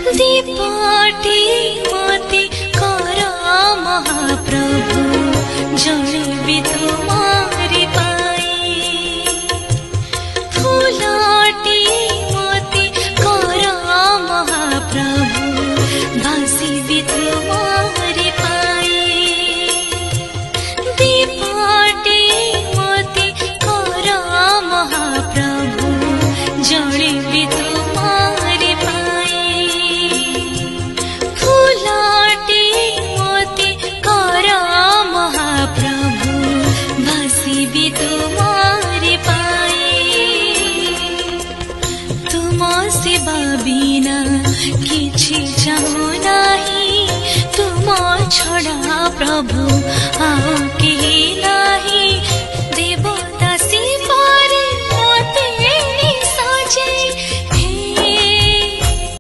दीपटी मते कर महाप्रभु जलिबि तुम्हारी पाई फूलटी मते कर महाप्रभु भासिबि तुम्हारी पाई दीपटी मते कर महाप्रभु जलिबि तुम्हारी पाई फूलटी मते कर महाप्रभु भासिबि तुम्हारी पाई तुम सेवा बिना किछि चाहू नाही तुम छड़ा प्रभु आ केही